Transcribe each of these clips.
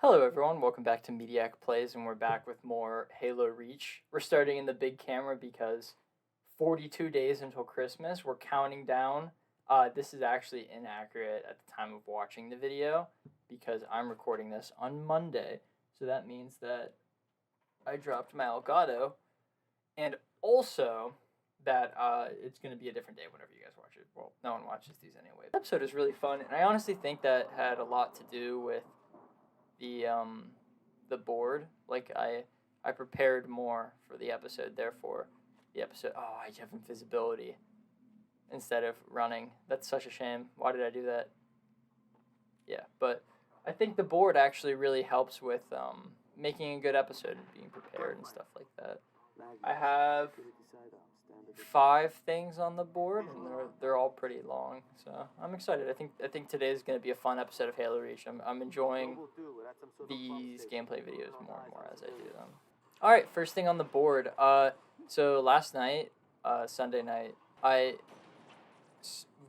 Hello everyone, welcome back to Mediak Plays, and we're back with more Halo Reach. We're starting in the big camera because 42 days until Christmas. We're counting down. This is actually inaccurate at the time of watching the video because I'm recording this on Monday. So that means that I dropped my Elgato, and also that it's going to be a different day whenever you guys watch it. Well, no one watches these anyway. The episode is really fun, and I honestly think that had a lot to do with the board. Like I prepared more for the episode, therefore the episode I have invisibility instead of running. That's such a shame. Why did I do that? Yeah, but I think the board actually really helps with making a good episode and being prepared and stuff like that. I have 5 things on the board, and they're all pretty long, so I'm excited. I think today is going to be a fun episode of Halo Reach. I'm enjoying these gameplay videos more and more as I do them. All right, first thing on the board. So last night, Sunday night, I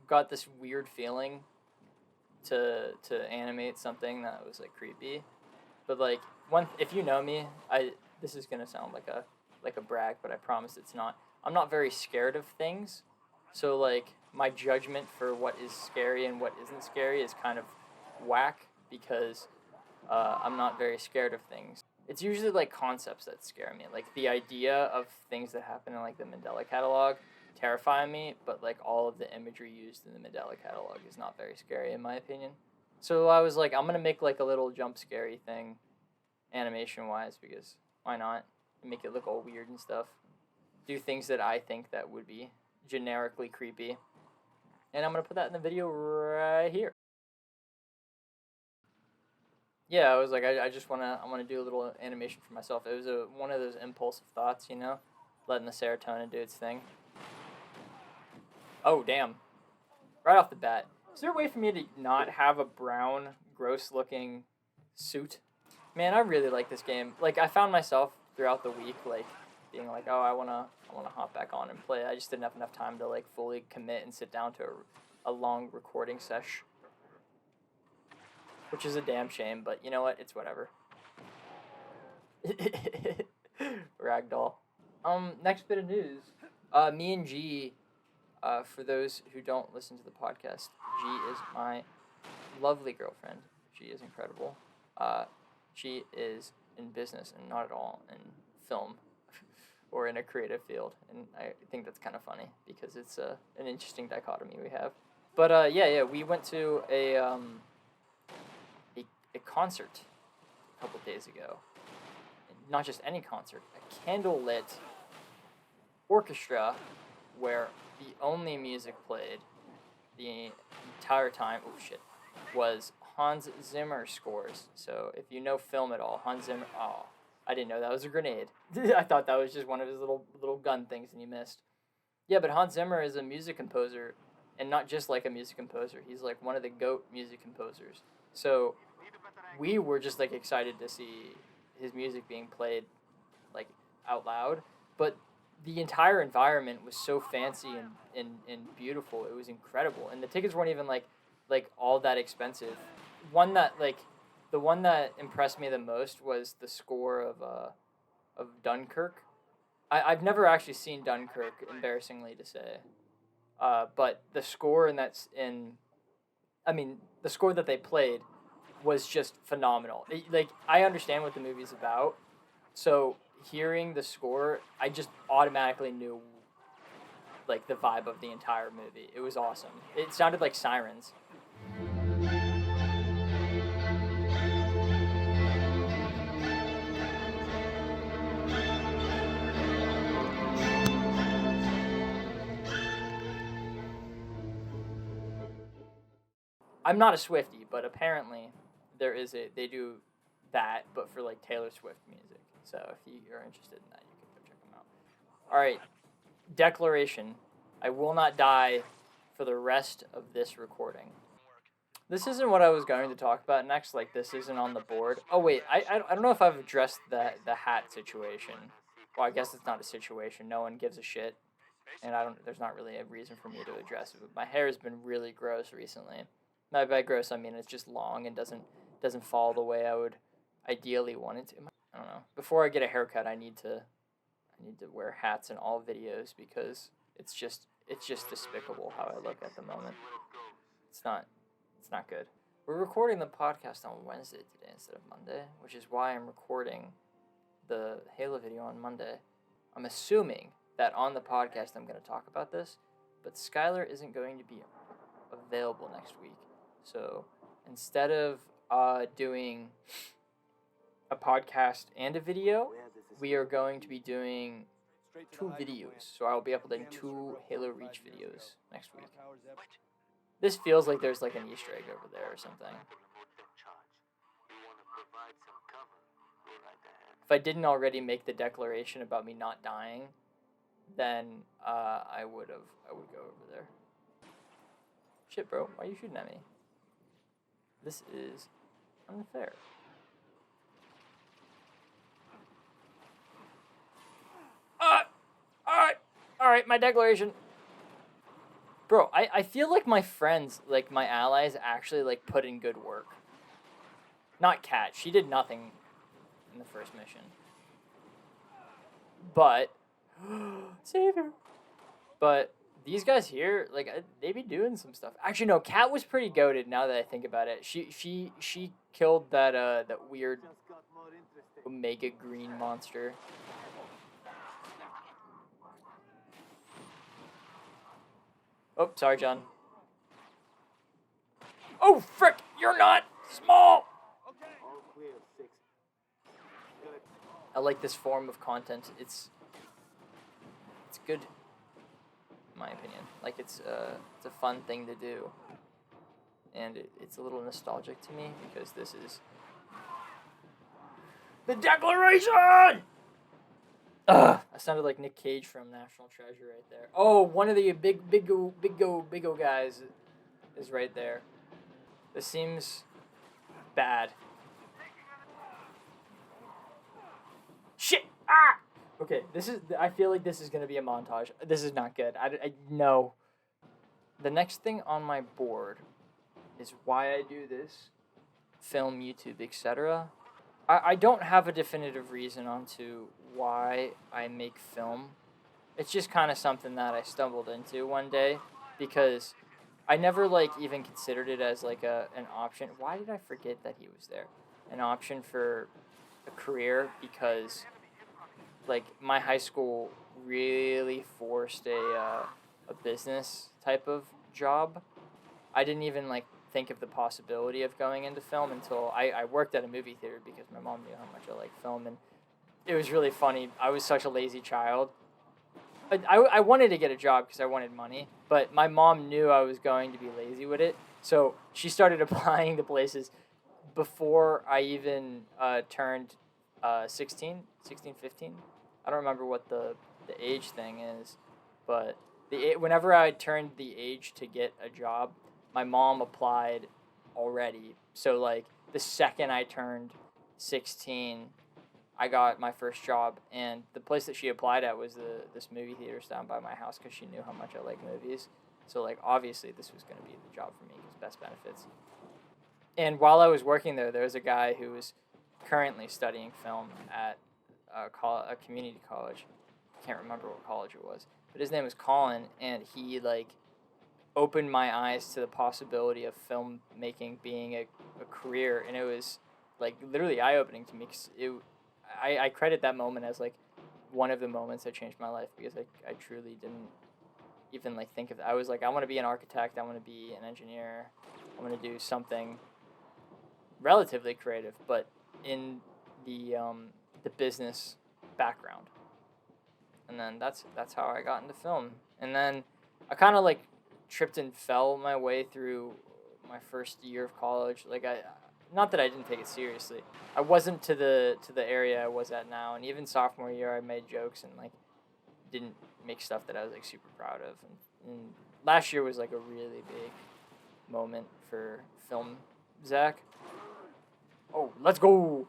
got this weird feeling to animate something that was like creepy, but like if you know me, this is gonna sound like a brag, but I promise it's not. I'm not very scared of things, so like my judgment for what is scary and what isn't scary is kind of whack because I'm not very scared of things. It's usually like concepts that scare me, like the idea of things that happen in like the Mandela catalog terrify me, but like all of the imagery used in the Mandela catalog is not very scary in my opinion. So I was like, I'm gonna make like a little jump scary thing, animation wise, because why not? Make it look all weird and stuff. Do things that I think that would be generically creepy. And I'm going to put that in the video right here. Yeah, I was like, I just want to do a little animation for myself. It was one of those impulsive thoughts, you know, letting the serotonin do its thing. Oh, damn. Right off the bat. Is there a way for me to not have a brown, gross-looking suit? Man, I really like this game. Like, I found myself throughout the week, like, being like, oh, I wanna hop back on and play. I just didn't have enough time to like fully commit and sit down to a long recording sesh, which is a damn shame. But you know what? It's whatever. Ragdoll. Next bit of news. Me and G. For those who don't listen to the podcast, G is my lovely girlfriend. She is incredible. She is in business and not at all in film. Or in a creative field, and I think that's kind of funny because it's an interesting dichotomy we have. But yeah, we went to a concert a couple days ago. Not just any concert, a candlelit orchestra where the only music played the entire time was Hans Zimmer scores. So if you know film at all, Hans Zimmer. Oh, I didn't know that was a grenade. I thought that was just one of his little gun things and you missed. Yeah, but Hans Zimmer is a music composer, and not just like a music composer. He's like one of the GOAT music composers. So we were just like excited to see his music being played like out loud. But the entire environment was so fancy and beautiful. It was incredible. And the tickets weren't even like all that expensive. The one that impressed me the most was the score of Dunkirk. I've never actually seen Dunkirk, embarrassingly to say, but the score the score that they played was just phenomenal. I understand what the movie's about, so hearing the score, I just automatically knew like the vibe of the entire movie. It was awesome. It sounded like sirens. I'm not a Swiftie, but apparently they do that, but for like Taylor Swift music. So if you're interested in that, you can go check them out. All right, declaration: I will not die for the rest of this recording. This isn't what I was going to talk about next. Like this isn't on the board. Oh wait, I don't know if I've addressed the hat situation. Well, I guess it's not a situation. No one gives a shit, and there's not really a reason for me to address it. But my hair has been really gross recently. By gross, I mean it's just long and doesn't fall the way I would ideally wanted to. I don't know. Before I get a haircut, I need to wear hats in all videos because it's just despicable how I look at the moment. It's not good. We're recording the podcast on Wednesday today instead of Monday, which is why I'm recording the Halo video on Monday. I'm assuming that on the podcast I'm going to talk about this, but Skylar isn't going to be available next week. So instead of doing a podcast and a video, we are going to be doing 2 videos. So I will be uploading 2 Halo Reach videos next week. This feels like there's like an Easter egg over there or something. If I didn't already make the declaration about me not dying, then I would go over there. Shit, bro, why are you shooting at me? This is unfair. Alright, my declaration. Bro, I feel like my friends, like my allies, actually like put in good work. Not Kat, she did nothing in the first mission. But save her. But these guys here, like they be doing some stuff. Actually, no, Kat was pretty goated. Now that I think about it, she killed that weird Omega green monster. Oh, sorry, John. Oh, frick! You're not small! I like this form of content. It's good, in my opinion. Like, it's a fun thing to do. And it's a little nostalgic to me, because this is the Declaration! Ugh, I sounded like Nick Cage from National Treasure right there. Oh, one of the big go guys is right there. This seems bad. Shit! Ah! Okay, I feel like this is gonna be a montage. This is not good. No. The next thing on my board is why I do this, film, YouTube, etc. I don't have a definitive reason onto why I make film. It's just kind of something that I stumbled into one day because I never like even considered it as like an option. Why did I forget that he was there? An option for a career because like my high school really forced a business type of job. I didn't even like think of the possibility of going into film until I worked at a movie theater because my mom knew how much I liked film, and it was really funny. I was such a lazy child. I wanted to get a job because I wanted money, but my mom knew I was going to be lazy with it, so she started applying to places before I even turned 16, 15. I don't remember what the age thing is, but whenever I turned the age to get a job, my mom applied already. So, like, the second I turned 16, I got my first job. And the place that she applied at was this movie theater down by my house because she knew how much I like movies. So, like, obviously this was going to be the job for me because best benefits. And while I was working there was a guy who was currently studying film at a community college. I can't remember what college it was. But his name was Colin, and he, like, opened my eyes to the possibility of filmmaking being a career, and it was like literally eye-opening to me because I credit that moment as like one of the moments that changed my life because I truly didn't even like think of it. I was like, I want to be an architect, I want to be an engineer, I want to do something relatively creative, but in the business background. And then that's how I got into film. And then I kind of like tripped and fell my way through my first year of college. Like not that I didn't take it seriously. I wasn't to the area I was at now, and even sophomore year I made jokes and like didn't make stuff that I was like super proud of. And last year was like a really big moment for film, Zach. Oh, let's go.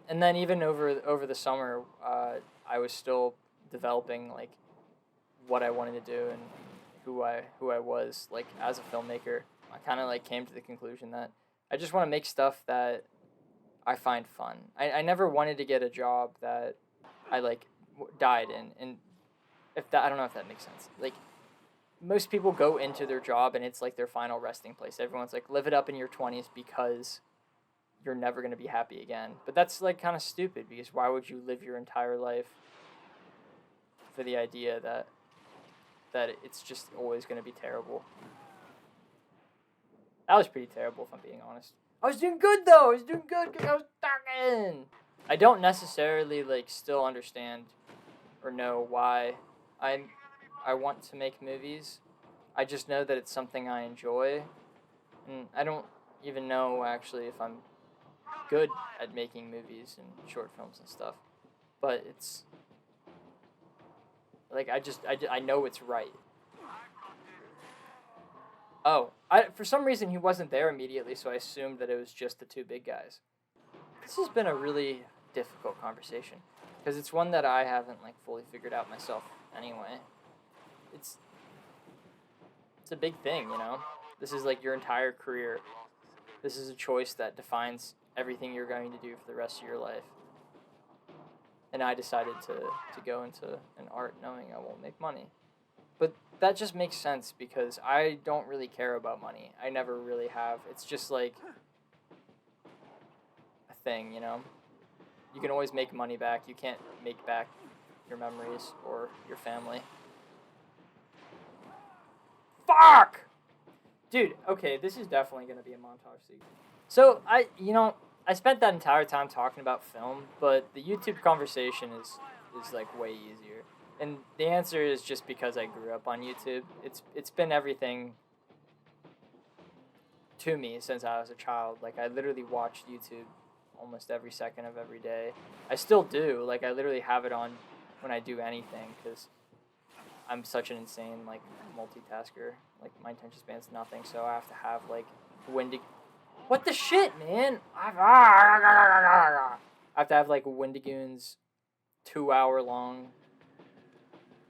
And then even over the summer, I was still developing like what I wanted to do and who I was like as a filmmaker. I kind of like came to the conclusion that I just want to make stuff that I find fun. I never wanted to get a job that I like died in, and if that, I don't know if that makes sense. Like, most people go into their job and it's like their final resting place. Everyone's like, live it up in your 20s because you're never going to be happy again. But that's like kind of stupid, because why would you live your entire life for the idea that it's just always going to be terrible? That was pretty terrible, if I'm being honest. I was doing good though. I was doing good because I was talking. I don't necessarily like still understand or know why I want to make movies. I just know that it's something I enjoy, and I don't even know actually if I'm good at making movies and short films and stuff. But it's like I know it's right. Oh, for some reason he wasn't there immediately, so I assumed that it was just the two big guys. This has been a really difficult conversation, because it's one that I haven't like fully figured out myself anyway. It's a big thing, you know? This is like your entire career. This is a choice that defines everything you're going to do for the rest of your life. And I decided to go into an art knowing I won't make money. But that just makes sense because I don't really care about money. I never really have. It's just like a thing, you know? You can always make money back. You can't make back your memories or your family. Fuck! Dude, okay, this is definitely going to be a montage scene. So, I spent that entire time talking about film, but the YouTube conversation is like way easier. And the answer is just because I grew up on YouTube. It's been everything to me since I was a child. Like, I literally watched YouTube almost every second of every day. I still do. Like, I literally have it on when I do anything, because I'm such an insane, like, multitasker. Like, my attention span's nothing, so I have to have, like, What the shit, man? I have to have, like, Wendigoon's 2-hour-long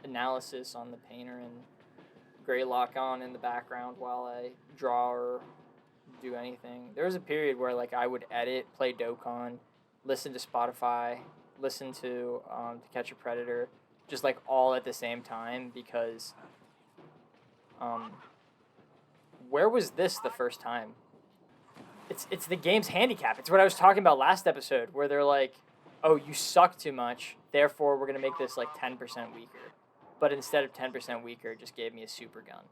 analysis on the painter and Greylock on in the background while I draw or do anything. There was a period where, like, I would edit, play Dokkan, listen to Spotify, listen to Catch a Predator, just, like, all at the same time, because where was this the first time? It's the game's handicap. It's what I was talking about last episode, where they're like, oh, you suck too much, therefore we're going to make this like 10% weaker. But instead of 10% weaker, it just gave me a super gun.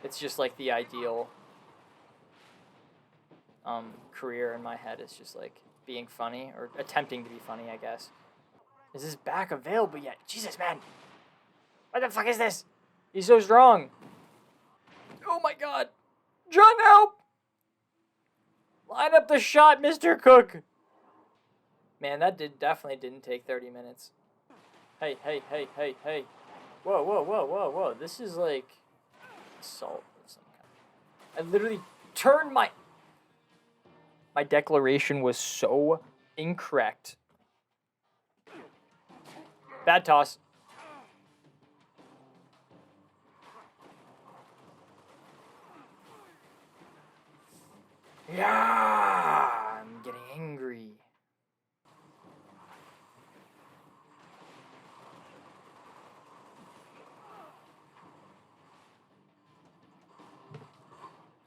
It's just like the ideal career in my head. It's just like being funny, or attempting to be funny, I guess. Is this back available yet? Jesus, man. What the fuck is this? He's so strong. Oh my god. John, help! Line up the shot, Mr. Cook. Man, that definitely didn't take 30 minutes. Hey. Whoa. This is like assault of some kind. I literally turned my declaration was so incorrect. Bad toss. Yeah, I'm getting angry.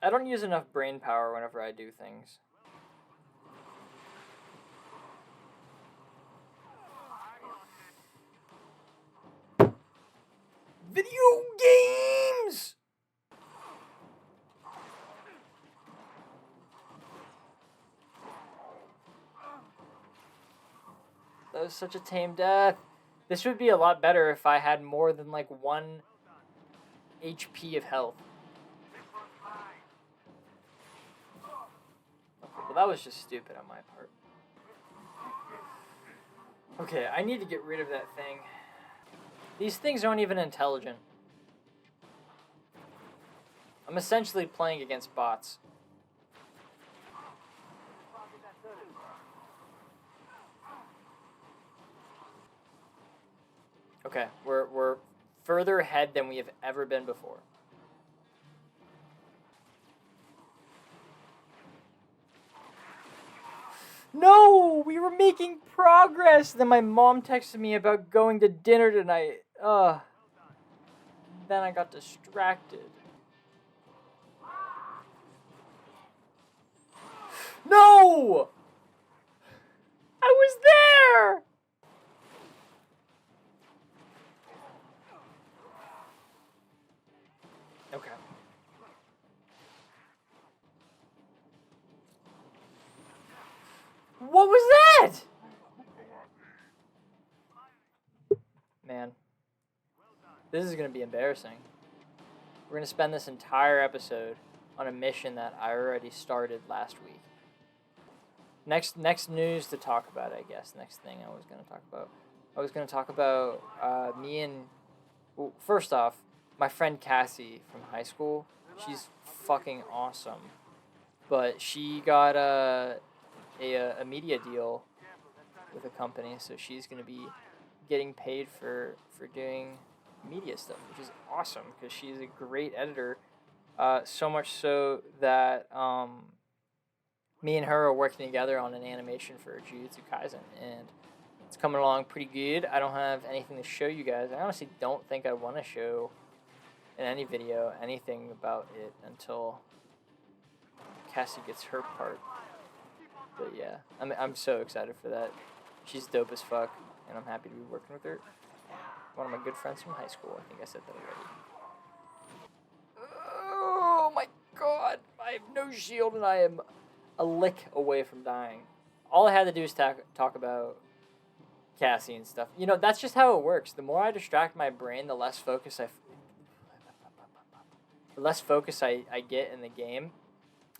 I don't use enough brain power whenever I do things. Video games! That was such a tame death. This would be a lot better if I had more than like 1 HP of health. Well, that was just stupid on my part. Okay, I need to get rid of that thing. These things aren't even intelligent. I'm essentially playing against bots. Okay, we're further ahead than we have ever been before. No, we were making progress. Then my mom texted me about going to dinner tonight. Then I got distracted. No! I was there! Okay. What was that? Man. This is going to be embarrassing. We're going to spend this entire episode on a mission that I already started last week. Next news to talk about, I guess. Next thing I was going to talk about. I was going to talk about me and... Well, first off, my friend Cassie from high school. She's fucking awesome. But she got a media deal with a company, so she's going to be getting paid for doing media stuff, which is awesome because she's a great editor. So much so that me and her are working together on an animation for Jujutsu Kaisen, and it's coming along pretty good. I don't have anything to show you guys. I honestly don't think I want to show in any video anything about it until Cassie gets her part. But yeah, I'm so excited for that. She's dope as fuck, and I'm happy to be working with her. One of my good friends from high school. I think I said that already. Oh my god! I have no shield, and I am a lick away from dying. All I had to do is talk about Cassie and stuff. You know, that's just how it works. The more I distract my brain, the less focus I get in the game.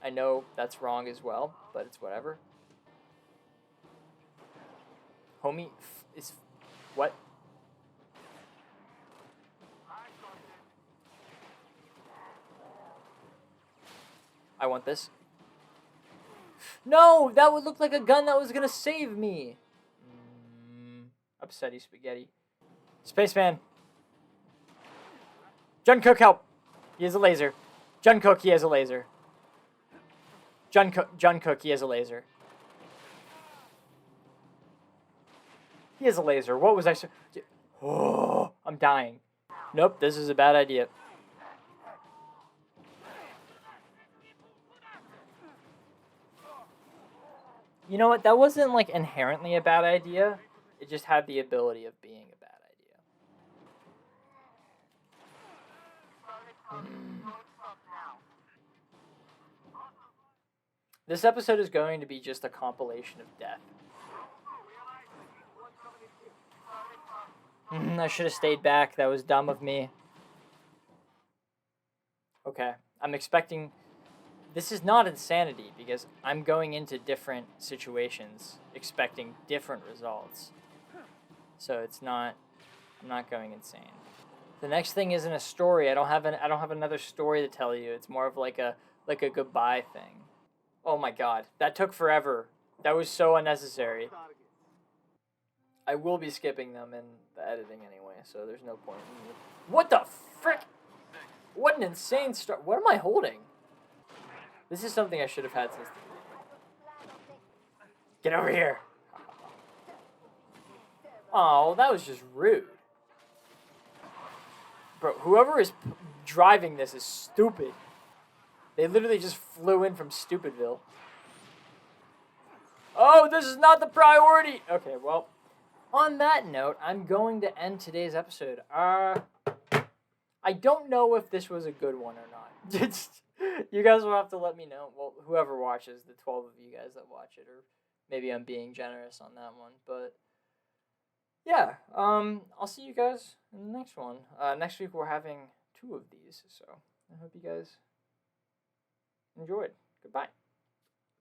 I know that's wrong as well, but it's whatever. Homie is... What? I want this. No! That would look like a gun that was gonna save me! Upsetty spaghetti. Spaceman! Jungkook, help! He has a laser. Jungkook, he has a laser. Jungkook, he has a laser. He has a laser. What was I so... Oh, I'm dying. Nope, this is a bad idea. You know what? That wasn't, like, inherently a bad idea. It just had the ability of being a bad idea. This episode is going to be just a compilation of death. I should have stayed back. That was dumb of me. Okay. I'm expecting... This is not insanity, because I'm going into different situations expecting different results. So it's not... I'm not going insane. The next thing isn't a story. I don't have another story to tell you. It's more of like a goodbye thing. Oh my god. That took forever. That was so unnecessary. I will be skipping them in the editing anyway, so there's no point. What the frick? What an insane start. What am I holding? This is something I should have had since... Get over here. Oh, that was just rude. Bro, whoever is driving this is stupid. They literally just flew in from Stupidville. Oh, this is not the priority. Okay, well, on that note, I'm going to end today's episode. I don't know if this was a good one or not. You guys will have to let me know. Well, whoever watches, the 12 of you guys that watch it, or maybe I'm being generous on that one. But yeah, I'll see you guys in the next one. Next week we're having 2 of these, so I hope you guys enjoyed. Goodbye.